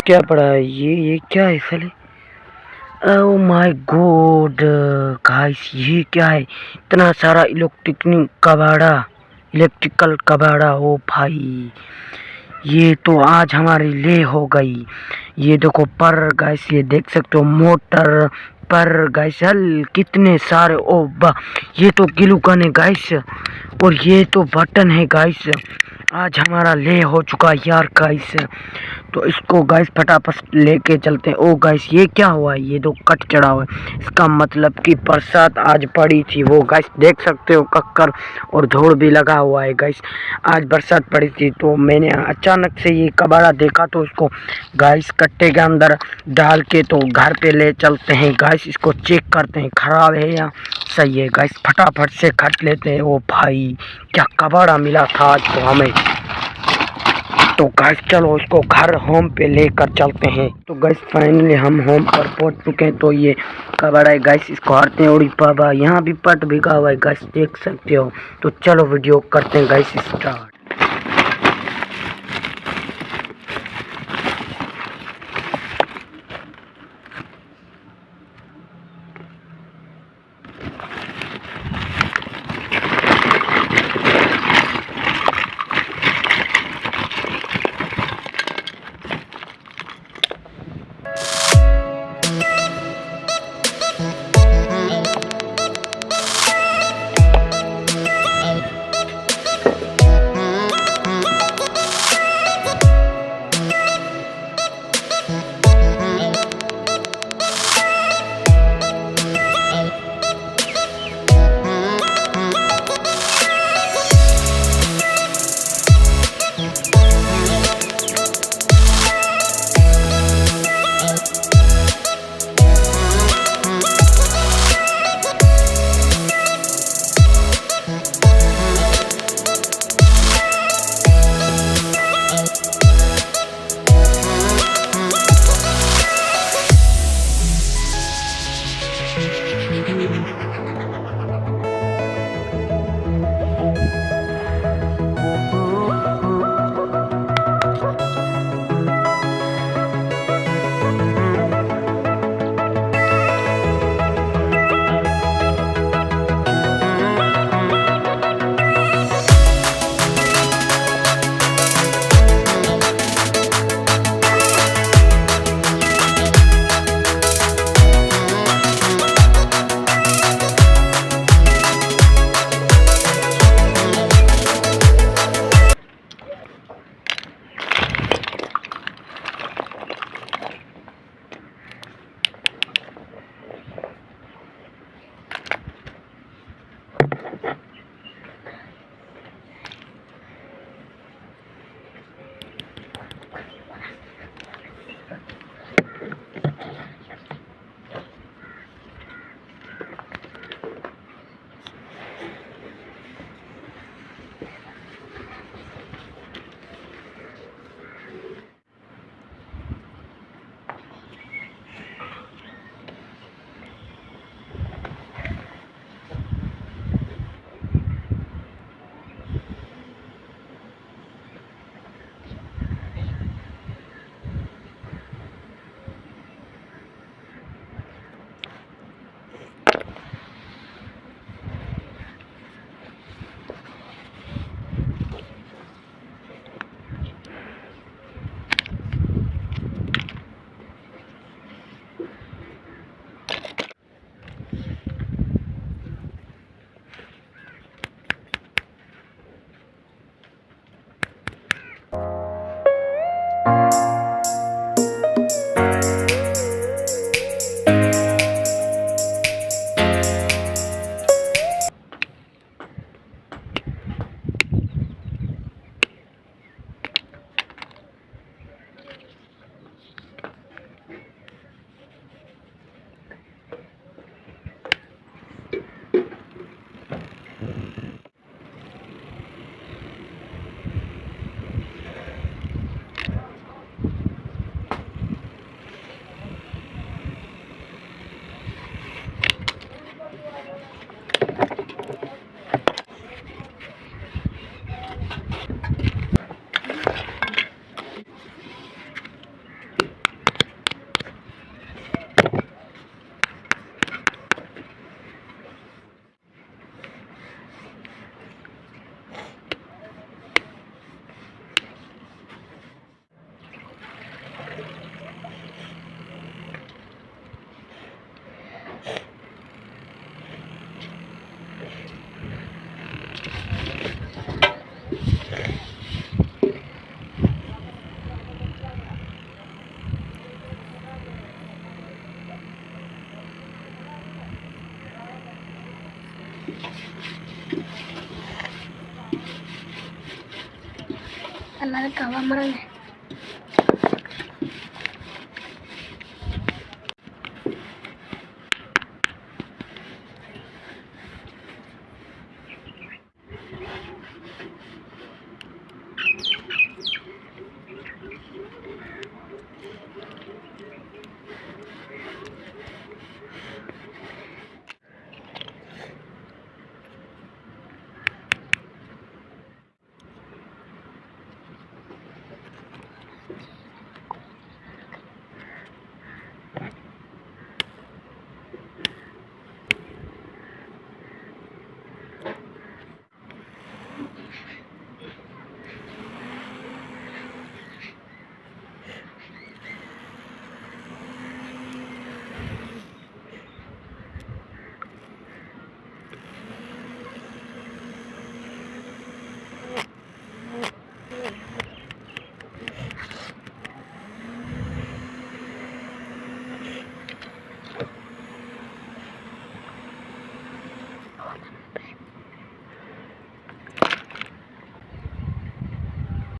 क्या पड़ा है ये क्या है साले। ओह माय गॉड गाइस, ये क्या है, इतना सारा इलेक्ट्रिकल कबाड़ा। ओ भाई, ये तो आज हमारी ले हो गई। ये देखो पर गाइस, ये देख सकते हो मोटर पर गाइस, हल कितने सारे। ओ बा, ये तो ग्लू गन है गाइस, और ये तो बटन है गाइस। आज हमारा ले हो चुका यार गाइस। तो इसको गाइस फटाफट लेके चलते हैं। ओ गाइस, ये क्या हुआ है, ये तो कट चढ़ा हुआ है, इसका मतलब कि बरसात आज पड़ी थी। वो गाइस देख सकते हो कक्कर और धूल भी लगा हुआ है गाइस। आज बरसात पड़ी थी तो मैंने अचानक से ये कबाड़ा देखा, तो इसको गाइस कट्टे के अंदर डाल के तो घर पे ले चलते हैं गाइस। इसको चेक करते हैं खराब है या सही है गाइस। फटाफट से खट लेते हैं। ओ भाई, क्या कबाड़ा मिला था आज तो हमें। तो गाइस चलो इसको घर होम पे लेकर चलते हैं। तो गाइस फाइनली हम होम पर पहुंच चुके हैं। तो ये कबाड़ा है गाइस, इसको हरते हैं। उड़ी पापा, यहाँ भी पट भिगा हुआ है गाइस, देख सकते हो। तो चलो वीडियो करते हैं guys start. Anak kawan mana?